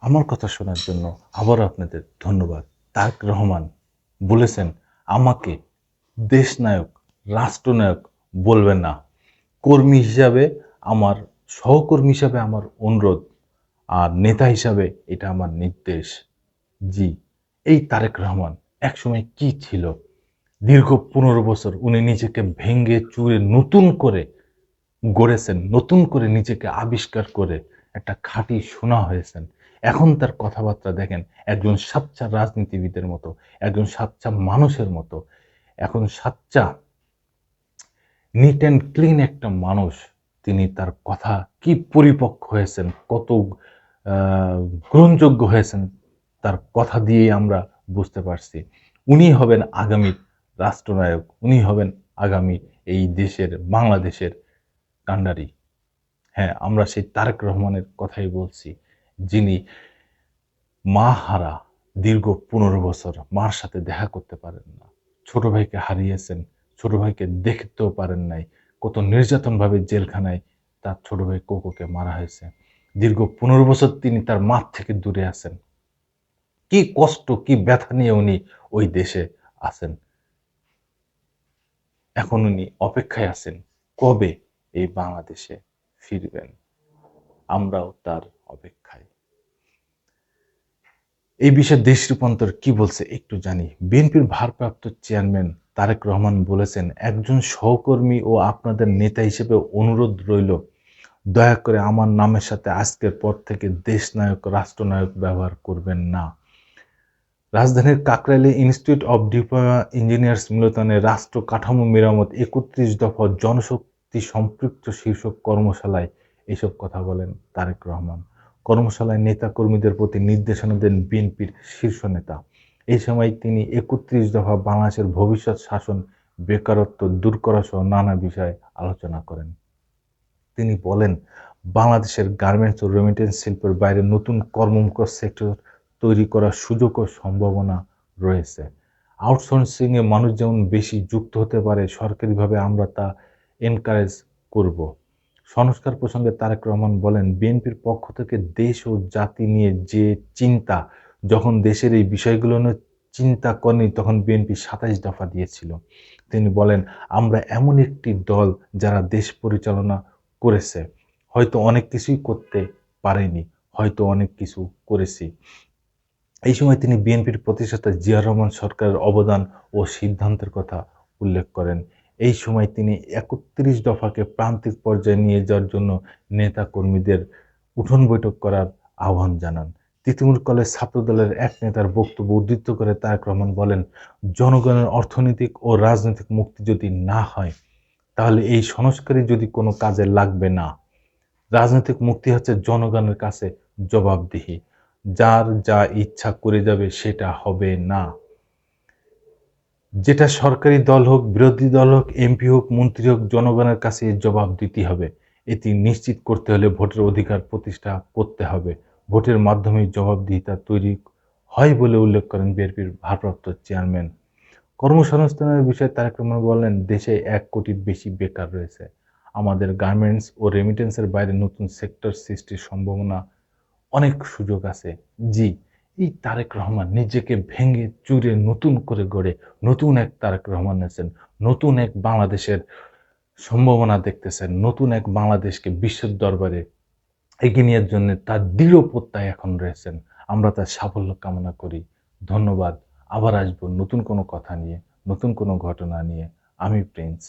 আমার কথা শোনার জন্য আবারও আপনাদের ধন্যবাদ। তারেক রহমান বলেছেন, আমাকে দেশনায়ক, রাষ্ট্রনায়ক বলবেন না। কর্মী হিসাবে আমার সহকর্মী হিসাবে আমার অনুরোধ, আর নেতা হিসাবে এটা আমার নির্দেশ। জি, এই তারেক রহমান একসময় কি ছিল? দীর্ঘ ১৫ বছর উনি নিজেকে ভেঙে চুরে নতুন করে গড়েছেন, নতুন করে নিজেকে আবিষ্কার করে একটা খাঁটি সোনা হয়েছেন। এখন তার কথাবার্তা দেখেন, একজন সাচ্চা রাজনীতিবিদের মতো, একজন সাচ্চা মানুষের মতো, এখন সাচ্চা নিট অ্যান্ড ক্লিন একটা মানুষ। তিনি তার কথা কি পরিপক্ক হয়েছেন, কত গ্রহণযোগ্য হয়েছেন, তার কথা দিয়েই আমরা বুঝতে পারছি। উনি হবেন আগামী রাষ্ট্রনায়ক, উনি হবেন আগামী এই দেশের, বাংলাদেশের কান্ডারি। হ্যাঁ, আমরা সেই তারেক রহমানের কথাই বলছি, যিনি মা হারা, দীর্ঘ ১৫ বছর মার সাথে দেখা করতে পারেন না। ছোট ভাইকে হারিয়েছেন, ছোট ভাইকে দেখতেও পারেন নাই। কত নির্যাতনভাবে জেলখানায় তার ছোট ভাই কোকোকে মারা হয়েছে। দীর্ঘ ১৫ বছর তিনি তার মার থেকে দূরে আছেন। কি কষ্ট, কি ব্যথা নিয়ে উনি ওই দেশে আছেন। এখন উনি অপেক্ষায় আছেন, কবে এই বাংলাদেশে ফিরবেন। আমরাও তার অপেক্ষায়। এই বিষয়ে দেশ রূপান্তর কি বলছে একটু জানি। বিএনপির ভারপ্রাপ্ত চেয়ারম্যান তারেক রহমান বলেছেন, একজন সহকর্মী ও আপনাদের নেতা হিসেবে অনুরোধ রইল, দয়া করে আমার নামের সাথে আজকের পর থেকে দেশনায়ক, রাষ্ট্রনায়ক ব্যবহার করবেন না। রাজধানীর কাকরাইলে ইনস্টিটিউট অব ডিপ্লোমা ইঞ্জিনিয়ার্স মিলনায়তনে রাষ্ট্র কাঠামো মেরামত ৩১ দফা জনশক্তি সম্পৃক্ত শীর্ষক কর্মশালায় এসব কথা বলেন তারেক রহমান। কর্মশালায় নেতা কর্মীদের প্রতি নির্দেশনা দেন বিএনপির শীর্ষ নেতা। এই সময় তিনি ৩১ দফা বাংলাদেশের ভবিষ্যৎ শাসন, বেকারত্ব দূর করা সহ নানা বিষয়ে আলোচনা করেন। তিনি বলেন, বাংলাদেশের গার্মেন্টস ও রেমিটেন্স শিল্পের বাইরে নতুন কর্মমুখর সেক্টর তৈরি করার সুযোগ ও সম্ভাবনা রয়েছে। আউটসোর্সিংয়ে মানুষ যেমন বেশি যুক্ত হতে পারে, সরকারিভাবে আমরা তা এনকারেজ করব। সংস্কার প্রসঙ্গে তারেক রহমান বলেন, বিএনপির পক্ষ থেকে দেশ ও জাতি নিয়ে যে চিন্তা, যখন দেশের এই বিষয়গুলো নিয়ে চিন্তা করেনি তখন বিএনপি ২৭ দফা দিয়েছিল। তিনি বলেন, আমরা এমন একটি দল যারা দেশ পরিচালনা করেছে, হয়তো অনেক কিছুই করতে পারেনি, হয়তো অনেক কিছু করেছি। এই সময় তিনি বিএনপির প্রতিষ্ঠাতা জিয়াউর রহমান সরকারের অবদান ও সিদ্ধান্তের কথা উল্লেখ করেন। এই সময় তিনি ৩১ দফাকে প্রান্তিক পর্যায়ে নিয়ে যাওয়ার জন্য নেতা কর্মীদের উঠোন বৈঠক করার আহ্বান জানান। তিতুমির কলেজ ছাত্রদলের এক নেতার বক্তব্য উদ্ধৃত করে তারেক রহমান বলেন, জনগণের অর্থনৈতিক ও রাজনৈতিক মুক্তি যদি না হয়, তাহলে এই সংস্কারই যদি কোনো কাজে লাগবে না। রাজনৈতিক মুক্তি হচ্ছে জনগণের কাছে জবাবদিহি। যার যা ইচ্ছা করে যাবে সেটা হবে না। যেটা সরকারি দল হোক, বিরোধী দল হোক, এমপি হোক, মন্ত্রী হোক, জনগণের কাছে জবাব দিতে হবে। এটি নিশ্চিত করতে হলে ভোটের অধিকার প্রতিষ্ঠা করতে হবে। ভোটের মাধ্যমেই জবাবদিহিতা তৈরি হয় বলে উল্লেখ করেন বিএনপির ভারপ্রাপ্ত চেয়ারম্যান। কর্মসংস্থানের বিষয়ে তারেক রহমান বললেন, দেশে ১ কোটির বেশি বেকার রয়েছে। আমাদের গার্মেন্টস ও রেমিটেন্সের বাইরে নতুন সেক্টর সৃষ্টির সম্ভাবনা, অনেক সুযোগ আছে। জি, এই তারেক রহমান নিজেকে ভেঙে চুরে নতুন করে গড়ে নতুন এক তারেক রহমান আছেন, নতুন এক বাংলাদেশের সম্ভাবনা দেখতেছেন, নতুন এক বাংলাদেশকে বিশ্বের দরবারে এগিয়ে নেওয়ার জন্য তার দৃঢ় প্রত্যয় এখন রয়েছেন। আমরা তার সাফল্য কামনা করি। ধন্যবাদ। আবার আসবো নতুন কোনো কথা নিয়ে, নতুন কোনো ঘটনা নিয়ে। আমি প্রিন্স।